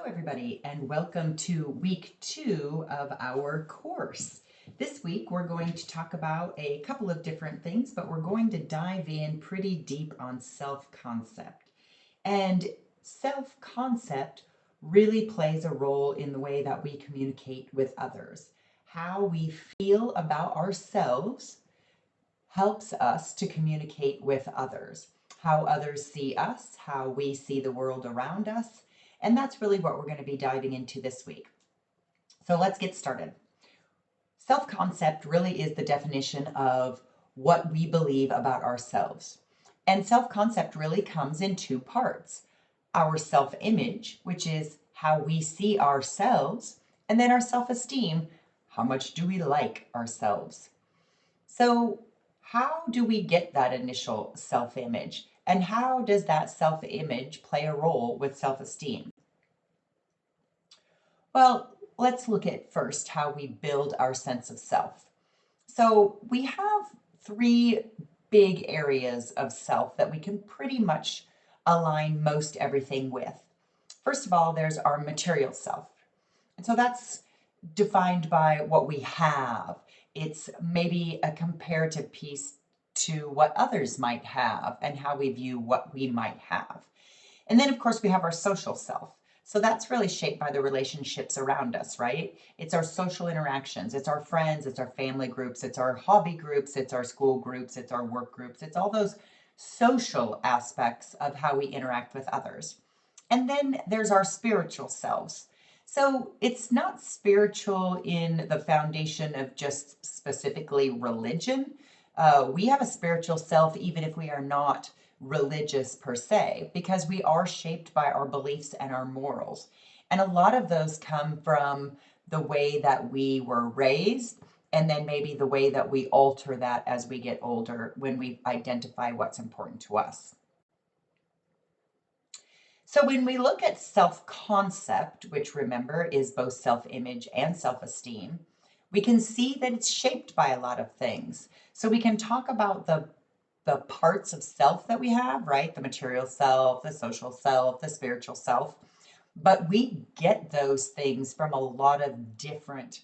everybody, and welcome to week 2 of our course. This week, we're going to talk about a couple of different things, but we're going to dive in pretty deep on self-concept. And self-concept really plays a role in the way that we communicate with others. How we feel about ourselves helps us to communicate with others. How others see us, how we see the world around us, and that's really what we're going to be diving into this week. So let's get started. Self-concept really is the definition of what we believe about ourselves. And self-concept really comes in two parts. Our self-image, which is how we see ourselves, and then our self-esteem, how much do we like ourselves? So how do we get that initial self-image? And how does that self-image play a role with self-esteem? Well, let's look at first how we build our sense of self. So we have three big areas of self that we can pretty much align most everything with. First of all, there's our material self. And so that's defined by what we have. It's maybe a comparative piece to what others might have and how we view what we might have. And then, of course, we have our social self. So that's really shaped by the relationships around us, right? It's our social interactions, it's our friends, it's our family groups, it's our hobby groups, it's our school groups, it's our work groups, it's all those social aspects of how we interact with others. And then there's our spiritual selves. So it's not spiritual in the foundation of just specifically religion. We have a spiritual self even if we are not religious per se, because we are shaped by our beliefs and our morals. And a lot of those come from the way that we were raised, and then maybe the way that we alter that as we get older when we identify what's important to us. So when we look at self-concept, which remember is both self-image and self-esteem, we can see that it's shaped by a lot of things. So we can talk about the parts of self that we have, right? The material self, the social self, the spiritual self. But we get those things from a lot of different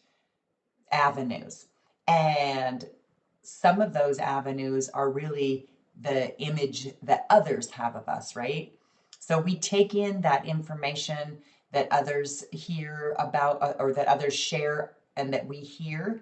avenues. And some of those avenues are really the image that others have of us, right? So we take in that information that others hear about or that others share and that we hear.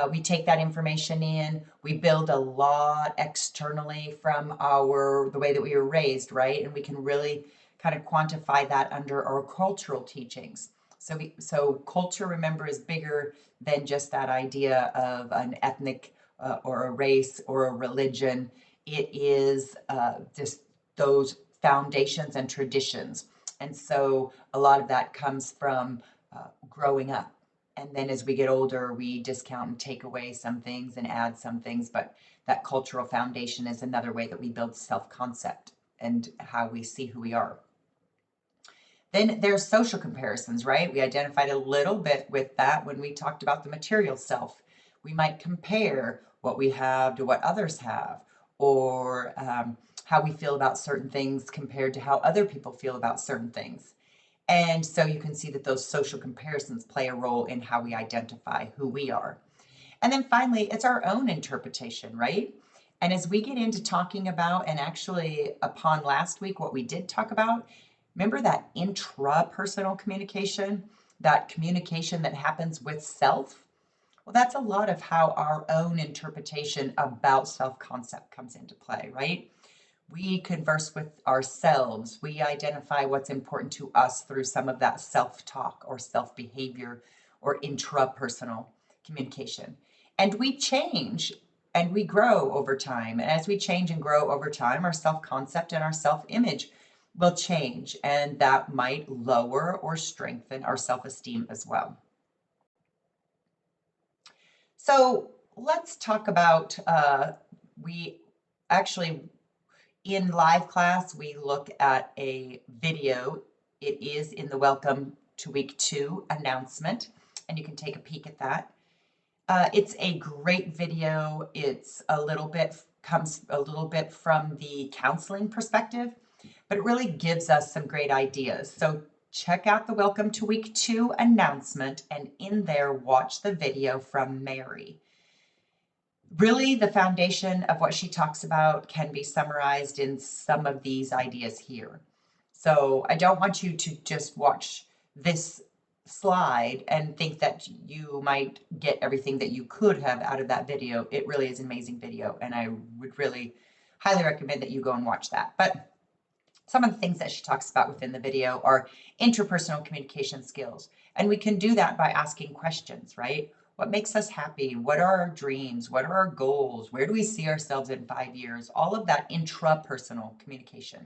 We take that information in, we build a lot externally from the way that we were raised, right? And we can really kind of quantify that under our cultural teachings. So culture, remember, is bigger than just that idea of an ethnic or a race or a religion. It is just those foundations and traditions. And so a lot of that comes from growing up. And then as we get older, we discount and take away some things and add some things. But that cultural foundation is another way that we build self-concept and how we see who we are. Then there's social comparisons, right? We identified a little bit with that when we talked about the material self. We might compare what we have to what others have, or how we feel about certain things compared to how other people feel about certain things. And so you can see that those social comparisons play a role in how we identify who we are. And then finally, it's our own interpretation, right? And as we get into talking about, and actually upon last week, what we did talk about, remember that intrapersonal communication, that communication that happens with self? Well, that's a lot of how our own interpretation about self-concept comes into play, right? We converse with ourselves. We identify what's important to us through some of that self-talk or self-behavior or intrapersonal communication. And we change and we grow over time. And as we change and grow over time, our self-concept and our self-image will change. And that might lower or strengthen our self-esteem as well. So let's talk about, we actually in live class, we look at a video. It is in the Welcome to Week 2 announcement, and you can take a peek at that. It's a great video. It's comes a little bit from the counseling perspective, but it really gives us some great ideas. So check out the Welcome to Week 2 announcement, and in there, watch the video from Mary. Really, the foundation of what she talks about can be summarized in some of these ideas here. So I don't want you to just watch this slide and think that you might get everything that you could have out of that video. It really is an amazing video, and I would really highly recommend that you go and watch that. But some of the things that she talks about within the video are interpersonal communication skills. And we can do that by asking questions, right? What makes us happy? What are our dreams? What are our goals? Where do we see ourselves in 5 years? All of that intrapersonal communication.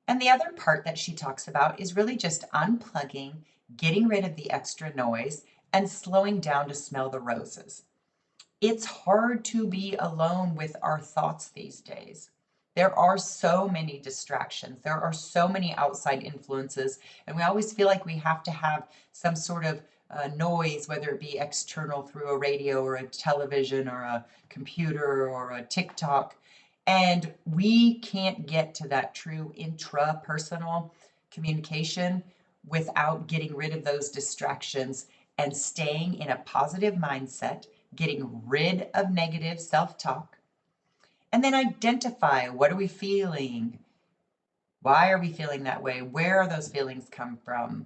And the other part that she talks about is really just unplugging, getting rid of the extra noise, and slowing down to smell the roses. It's hard to be alone with our thoughts these days. There are so many distractions. There are so many outside influences, and we always feel like we have to have some sort of noise, whether it be external through a radio or a television or a computer or a TikTok. And we can't get to that true intrapersonal communication without getting rid of those distractions and staying in a positive mindset, getting rid of negative self-talk, and then identify, what are we feeling? Why are we feeling that way? Where are those feelings come from?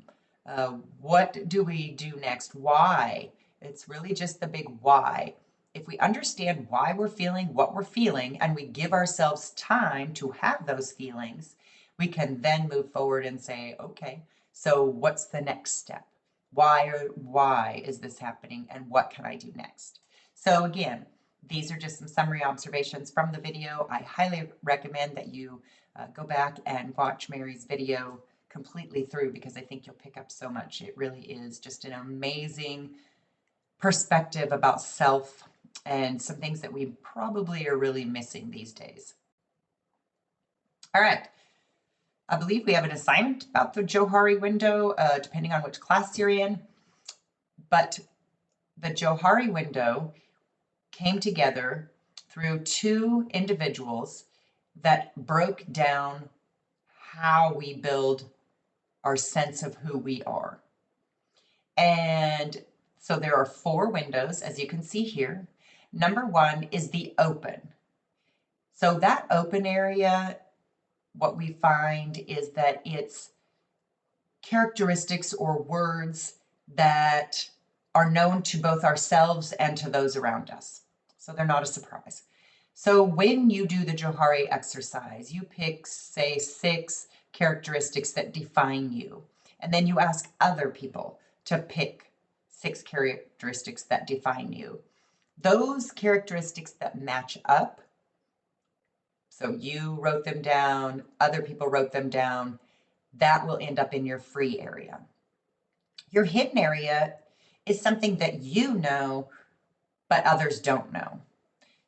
What do we do next? Why? It's really just the big why. If we understand why we're feeling what we're feeling, and we give ourselves time to have those feelings, we can then move forward and say, okay, so what's the next step? Why is this happening, and what can I do next? So again, these are just some summary observations from the video. I highly recommend that you go back and watch Mary's video completely through, because I think you'll pick up so much. It really is just an amazing perspective about self and some things that we probably are really missing these days. All right. I believe we have an assignment about the Johari window, depending on which class you're in. But the Johari window came together through two individuals that broke down how we build our sense of who we are. And so there are 4 windows, as you can see here. Number 1 is the open. So that open area, what we find is that it's characteristics or words that are known to both ourselves and to those around us. So they're not a surprise. So when you do the Johari exercise, you pick, say, 6 characteristics that define you. And then you ask other people to pick 6 characteristics that define you. Those characteristics that match up, so you wrote them down, other people wrote them down, that will end up in your free area. Your hidden area is something that you know, but others don't know.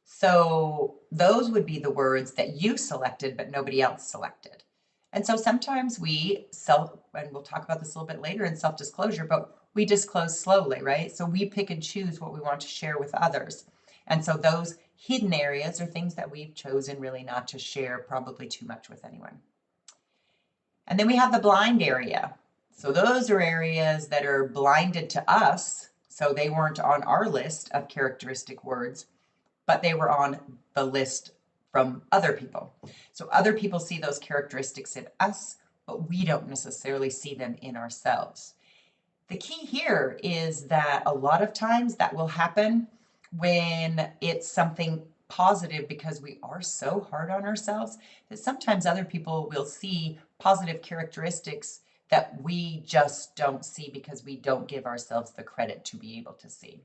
So those would be the words that you selected, but nobody else selected. And so sometimes and we'll talk about this a little bit later in self-disclosure, but we disclose slowly, right? So we pick and choose what we want to share with others. And so those hidden areas are things that we've chosen really not to share probably too much with anyone. And then we have the blind area. So those are areas that are blinded to us. So they weren't on our list of characteristic words, but they were on the list from other people. So other people see those characteristics in us, but we don't necessarily see them in ourselves. The key here is that a lot of times that will happen when it's something positive, because we are so hard on ourselves that sometimes other people will see positive characteristics that we just don't see because we don't give ourselves the credit to be able to see.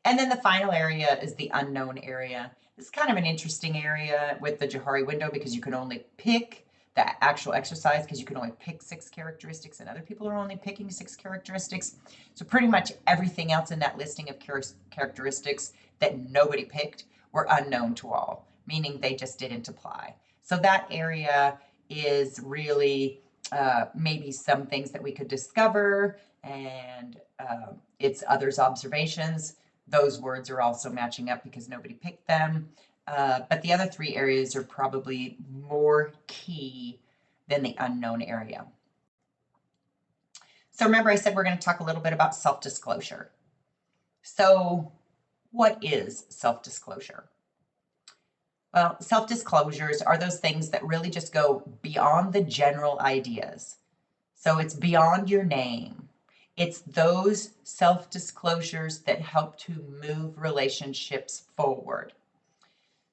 And then the final area is the unknown area. This is kind of an interesting area with the Johari window, because you can only pick the actual exercise, because you can only pick 6 characteristics and other people are only picking 6 characteristics. So pretty much everything else in that listing of characteristics that nobody picked were unknown to all, meaning they just didn't apply. So that area is really maybe some things that we could discover, and it's others' observations. Those words are also matching up because nobody picked them. But the other 3 areas are probably more key than the unknown area. So remember I said we're going to talk a little bit about self-disclosure. So what is self-disclosure? Well, self-disclosures are those things that really just go beyond the general ideas. So it's beyond your name. It's those self-disclosures that help to move relationships forward.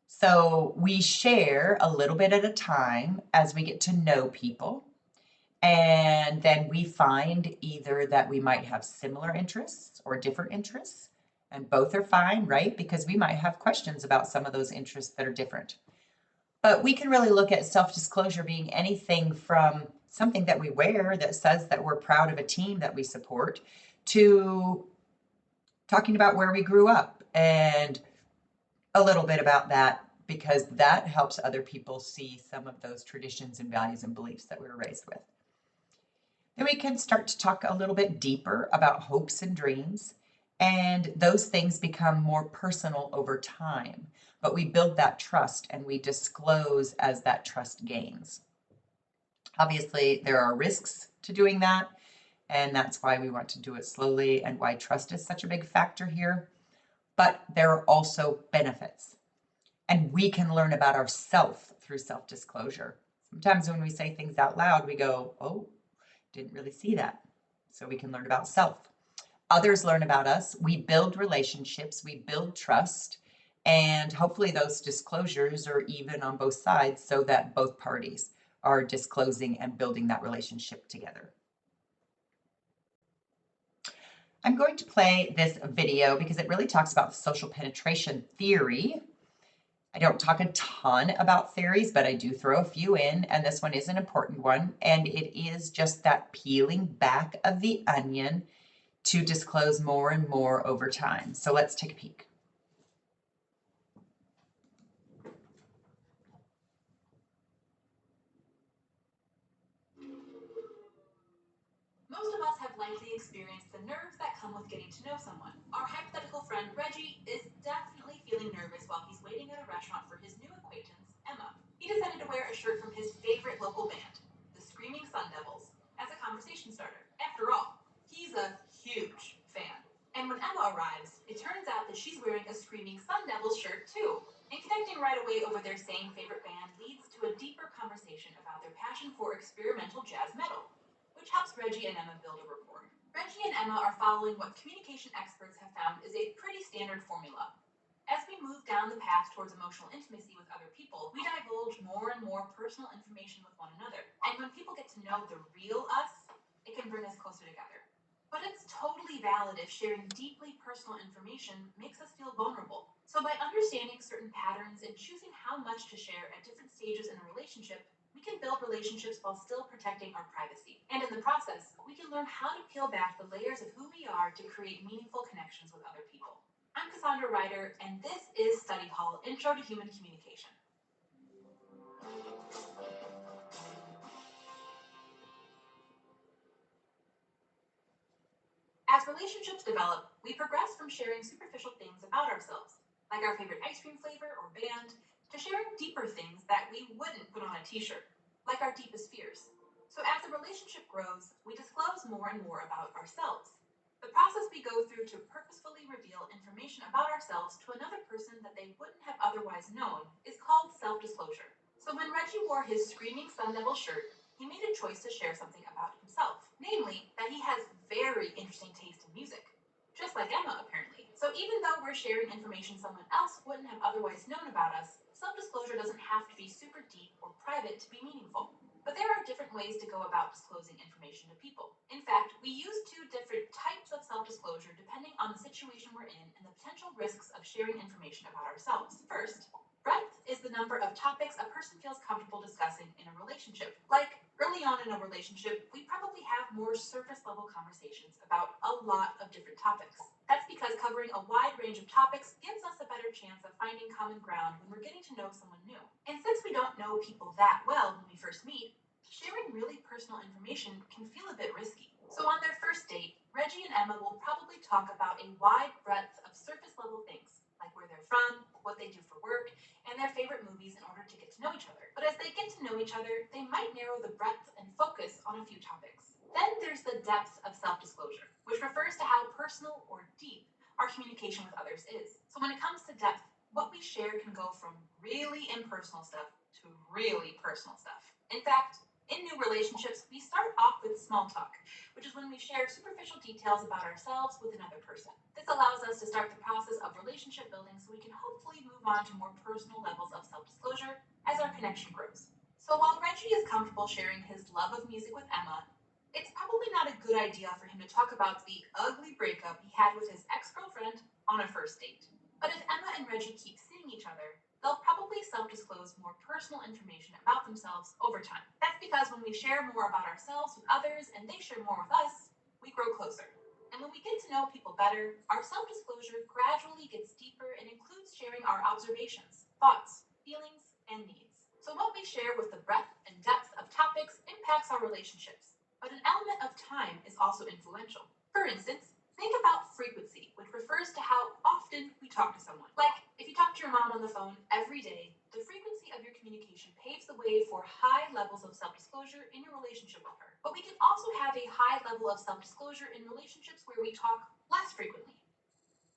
So we share a little bit at a time as we get to know people. And then we find either that we might have similar interests or different interests, and both are fine, right? Because we might have questions about some of those interests that are different. But we can really look at self-disclosure being anything from something that we wear that says that we're proud of a team that we support, to talking about where we grew up and a little bit about that, because that helps other people see some of those traditions and values and beliefs that we were raised with. Then we can start to talk a little bit deeper about hopes and dreams, and those things become more personal over time. But we build that trust and we disclose as that trust gains. Obviously, there are risks to doing that, and that's why we want to do it slowly and why trust is such a big factor here. But there are also benefits, and we can learn about ourselves through self-disclosure. Sometimes when we say things out loud, we go, oh, didn't really see that. So we can learn about self. Others learn about us. We build relationships, we build trust, and hopefully those disclosures are even on both sides so that both parties are disclosing and building that relationship together. I'm going to play this video because it really talks about the social penetration theory. I don't talk a ton about theories, but I do throw a few in, and this one is an important one, and it is just that peeling back of the onion to disclose more and more over time. So let's take a peek. Most of us have likely experienced the nerves that come with getting to know someone. Our hypothetical friend Reggie is definitely feeling nervous while he's waiting at a restaurant for his new acquaintance, Emma. He decided to wear a shirt from his favorite local band, the Screaming Sun Devils, as a conversation starter. After all, he's a huge fan. And when Emma arrives, it turns out that she's wearing a Screaming Sun Devils shirt too. And connecting right away over their same favorite band leads to a deeper conversation about their passion for experimental jazz metal, which helps Reggie and Emma build a rapport. Reggie and Emma are following what communication experts have found is a pretty standard formula. As we move down the path towards emotional intimacy with other people, we divulge more and more personal information with one another. And when people get to know the real us, it can bring us closer together. But it's totally valid if sharing deeply personal information makes us feel vulnerable. So by understanding certain patterns and choosing how much to share at different stages in a relationship, we can build relationships while still protecting our privacy. And in the process, we can learn how to peel back the layers of who we are to create meaningful connections with other people. I'm Cassandra Ryder, and this is Study Hall Intro to Human Communication. As relationships develop, we progress from sharing superficial things about ourselves, like our favorite ice cream flavor or band, to sharing deeper things that we wouldn't put on a t-shirt, like our deepest fears. So as the relationship grows, we disclose more and more about ourselves. The process we go through to purposefully reveal information about ourselves to another person that they wouldn't have otherwise known is called self-disclosure. So when Reggie wore his Screaming Sun Devil shirt, he made a choice to share something about himself, namely that he has very interesting taste in music, just like Emma apparently. So even though we're sharing information someone else wouldn't have otherwise known about us, self-disclosure doesn't have to be super deep or private to be meaningful. But there are different ways to go about disclosing information to people. In fact, we use two different types of self-disclosure depending on the situation we're in and the potential risks of sharing information about ourselves. First, breadth is the number of topics a person feels comfortable discussing in a relationship. Like, early on in a relationship, we probably have more surface level conversations about a lot of different topics. That's because covering a wide range of topics gives us a better chance of finding common ground when we're getting to know someone new. And since we don't know people that well when we first meet, sharing really personal information can feel a bit risky. So on their first date, Reggie and Emma will probably talk about a wide breadth of surface level things, like where they're from, what they do for work, and their favorite movies in order to get to know each other. But as they get to know each other, they might narrow the breadth and focus on a few topics. Then there's the depth of self-disclosure, which refers to how personal or deep our communication with others is. So when it comes to depth, what we share can go from really impersonal stuff to really personal stuff. In fact, in new relationships, we start off with small talk, which is when we share superficial details about ourselves with another person. This allows us to start the process of relationship building so we can hopefully move on to more personal levels of self-disclosure as our connection grows. So while Reggie is comfortable sharing his love of music with Emma, it's probably not a good idea for him to talk about the ugly breakup he had with his ex-girlfriend on a first date. But if Emma and Reggie keep seeing each other, they'll probably self-disclose more personal information about themselves over time. That's because when we share more about ourselves with others and they share more with us, we grow closer. And when we get to know people better, our self-disclosure gradually gets deeper and includes sharing our observations, thoughts, feelings, and needs. So what we share with the breadth and depth of topics impacts our relationships. But an element of time is also influential. For instance, think about frequency, which refers to how often we talk to someone. Like, if you talk to your mom on the phone every day, the frequency of your communication paves the way for high levels of self-disclosure in your relationship with her. But we can also have a high level of self-disclosure in relationships where we talk less frequently,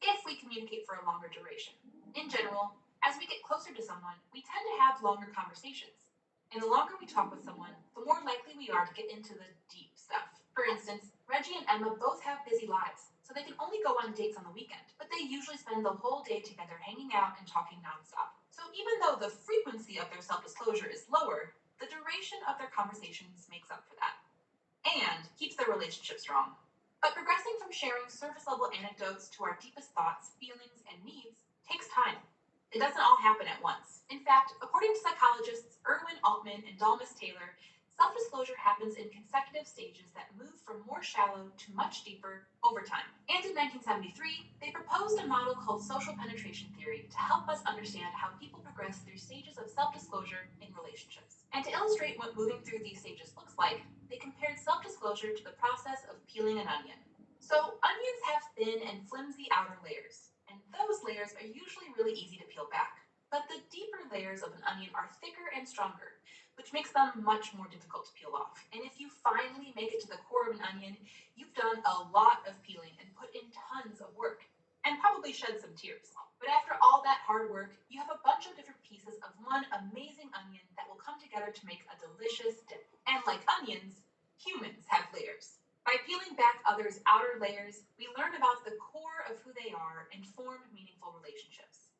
if we communicate for a longer duration. In general, as we get closer to someone, we tend to have longer conversations. And the longer we talk with someone, the more likely we are to get into the deep stuff. For instance, Reggie and Emma both have busy lives, so they can only go on dates on the weekend, but they usually spend the whole day together hanging out and talking nonstop. So even though the frequency of their self-disclosure is lower, the duration of their conversations makes up for that and keeps their relationship strong. But progressing from sharing surface-level anecdotes to our deepest thoughts, feelings, and needs takes time. It doesn't all happen at once. In fact, according to psychologists Irwin Altman and Dalmas Taylor, self-disclosure happens in consecutive stages that move from more shallow to much deeper over time. And in 1973, they proposed a model called social penetration theory to help us understand how people progress through stages of self-disclosure in relationships. And to illustrate what moving through these stages looks like, they compared self-disclosure to the process of peeling an onion. So onions have thin and flimsy outer layers, and those layers are usually really easy to peel back. But the deeper layers of an onion are thicker and stronger, which makes them much more difficult to peel off. And if you finally make it to the core of an onion, you've done a lot of peeling and put in tons of work, and probably shed some tears. But after all that hard work, you have a bunch of different pieces of one amazing onion that will come together to make a delicious dip. And like onions, humans have layers. By peeling back others' outer layers, we learn about the core of who they are and form meaningful relationships.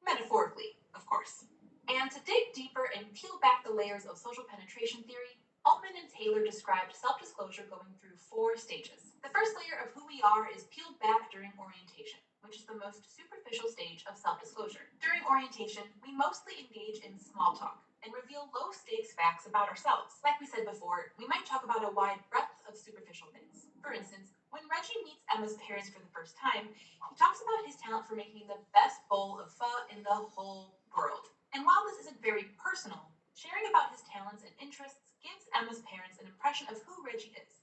Metaphorically, of course. And to dig deeper and peel back the layers of social penetration theory, Altman and Taylor described self-disclosure going through 4 stages. The first layer of who we are is peeled back during orientation, which is the most superficial stage of self-disclosure. During orientation, we mostly engage in small talk and reveal low-stakes facts about ourselves. Like we said before, we might talk about a wide breadth of superficial things. For instance, when Reggie meets Emma's parents for the first time, he talks about his talent for making the best bowl of pho in the whole world. And while this isn't very personal, sharing about his talents and interests gives Emma's parents an impression of who Reggie is,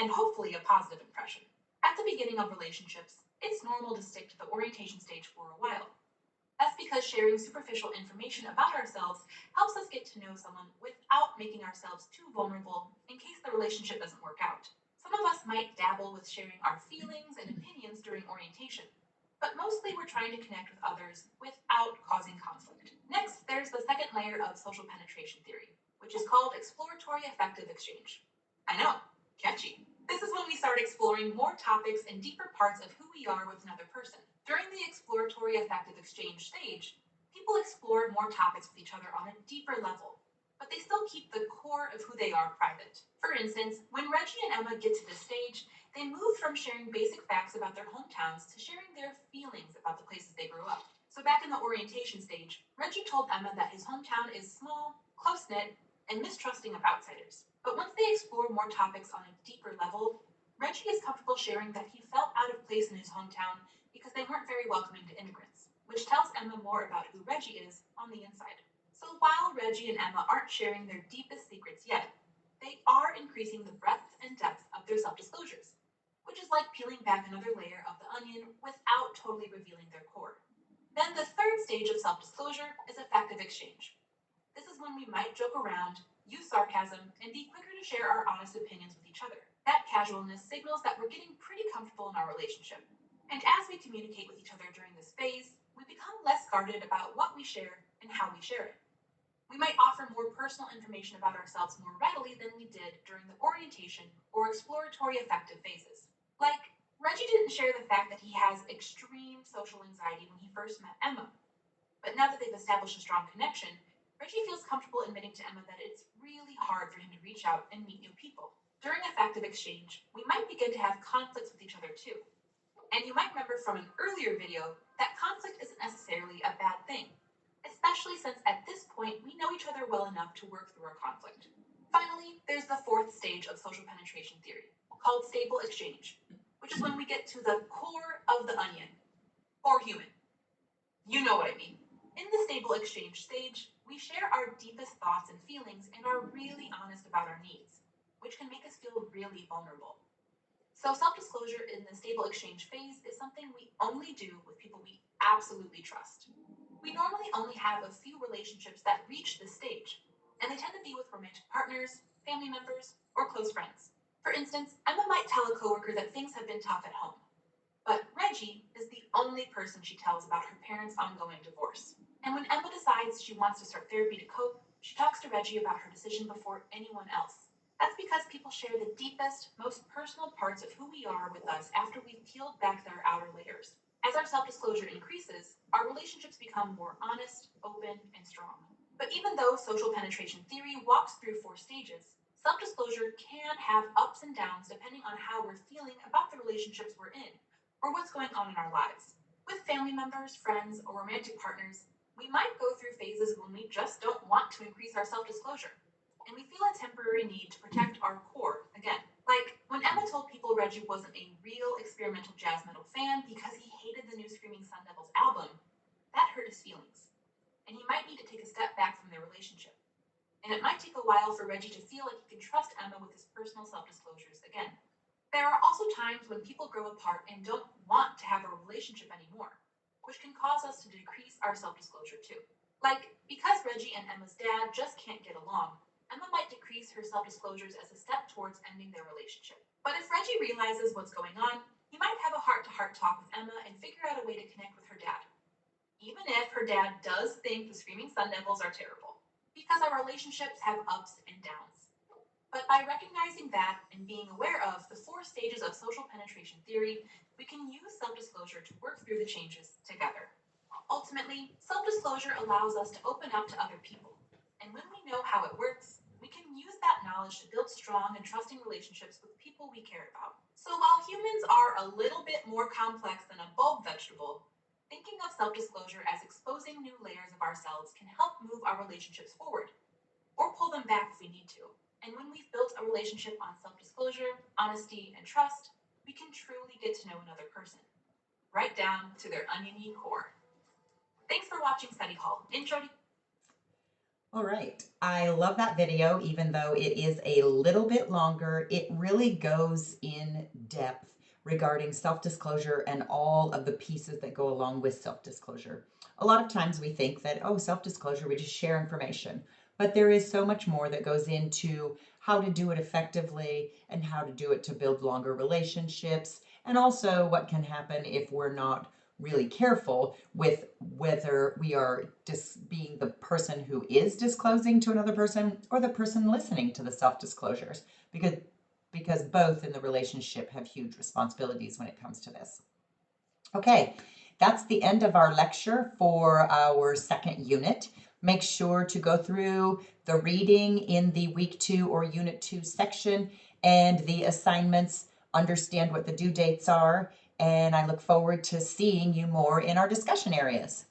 and hopefully a positive impression. At the beginning of relationships, it's normal to stick to the orientation stage for a while. That's because sharing superficial information about ourselves helps us get to know someone without making ourselves too vulnerable in case the relationship doesn't work out. Some of us might dabble with sharing our feelings and opinions during orientation, but mostly we're trying to connect with others without causing conflict. Next, there's the second layer of social penetration theory, which is called exploratory affective exchange. I know, catchy. This is when we start exploring more topics and deeper parts of who we are with another person. During the exploratory affective exchange stage, people explore more topics with each other on a deeper level, but they still keep the core of who they are private. For instance, when Reggie and Emma get to this stage, they move from sharing basic facts about their hometowns to sharing their feelings about the places they grew up. So back in the orientation stage, Reggie told Emma that his hometown is small, close-knit, and mistrusting of outsiders. But once they explore more topics on a deeper level, Reggie is comfortable sharing that he felt out of place in his hometown because they weren't very welcoming to immigrants, which tells Emma more about who Reggie is on the inside. So while Reggie and Emma aren't sharing their deepest secrets yet, they are increasing the breadth and depth of their self-disclosures, which is like peeling back another layer of the onion without totally revealing their core. Then the third stage of self-disclosure is affective exchange. This is when we might joke around, use sarcasm, and be quicker to share our honest opinions with each other. casualness signals that we're getting pretty comfortable in our relationship. And as we communicate with each other during this phase, we become less guarded about what we share and how we share it. We might offer more personal information about ourselves more readily than we did during the orientation or exploratory affective phases. Like, Reggie didn't share the fact that he has extreme social anxiety when he first met Emma. But now that they've established a strong connection, Reggie feels comfortable admitting to Emma that it's really hard for him to reach out and meet new people. During affective exchange, we might begin to have conflicts with each other too. And you might remember from an earlier video that conflict isn't necessarily a bad thing, especially since at this point we know each other well enough to work through our conflict. Finally, there's the fourth stage of social penetration theory, called stable exchange, which is when we get to the core of the onion, or human. You know what I mean. In the stable exchange stage, we share our deepest thoughts and feelings and are really honest about our needs, which can make us feel really vulnerable. So self-disclosure in the stable exchange phase is something we only do with people we absolutely trust. We normally only have a few relationships that reach this stage, and they tend to be with romantic partners, family members, or close friends. For instance, Emma might tell a coworker that things have been tough at home, but Reggie is the only person she tells about her parents' ongoing divorce. And when Emma decides she wants to start therapy to cope, she talks to Reggie about her decision before anyone else. That's because people share the deepest, most personal parts of who we are with us after we've peeled back their outer layers. As our self-disclosure increases, our relationships become more honest, open, and strong. But even though social penetration theory walks through 4 stages, self-disclosure can have ups and downs depending on how we're feeling about the relationships we're in, or what's going on in our lives. With family members, friends, or romantic partners, we might go through phases when we just don't want to increase our self-disclosure, and we feel a temporary need to protect our core again. Like when Emma told people Reggie wasn't a real experimental jazz metal fan because he hated the new Screaming Sun Devils album, that hurt his feelings, and he might need to take a step back from their relationship. And it might take a while for Reggie to feel like he can trust Emma with his personal self-disclosures again. There are also times when people grow apart and don't want to have a relationship anymore, which can cause us to decrease our self-disclosure too. Like, because Reggie and Emma's dad just can't get along, Emma might decrease her self-disclosures as a step towards ending their relationship. But if Reggie realizes what's going on, he might have a heart-to-heart talk with Emma and figure out a way to connect with her dad, even if her dad does think the Screaming Sun Devils are terrible, because our relationships have ups and downs. But by recognizing that and being aware of the 4 stages of social penetration theory, we can use self-disclosure to work through the changes together. Ultimately, self-disclosure allows us to open up to other people, and when we know how it works, we can use that knowledge to build strong and trusting relationships with people we care about. So while humans are a little bit more complex than a bulb vegetable, thinking of self-disclosure as exposing new layers of ourselves can help move our relationships forward, or pull them back if we need to. And when we've built a relationship on self-disclosure, honesty, and trust, we can truly get to know another person, right down to their oniony core. Thanks for watching Study Hall. Intro to... All right. I love that video, even though it is a little bit longer. It really goes in depth regarding self-disclosure and all of the pieces that go along with self-disclosure. A lot of times we think that, oh, self-disclosure, we just share information. But there is so much more that goes into how to do it effectively and how to do it to build longer relationships, and also what can happen if we're not really careful with whether we are being the person who is disclosing to another person or the person listening to the self-disclosures, because both in the relationship have huge responsibilities when it comes to this. Okay, that's the end of our lecture for our 2nd unit. Make sure to go through the reading in the week 2 or unit 2 section and the assignments, understand what the due dates are, and I look forward to seeing you more in our discussion areas.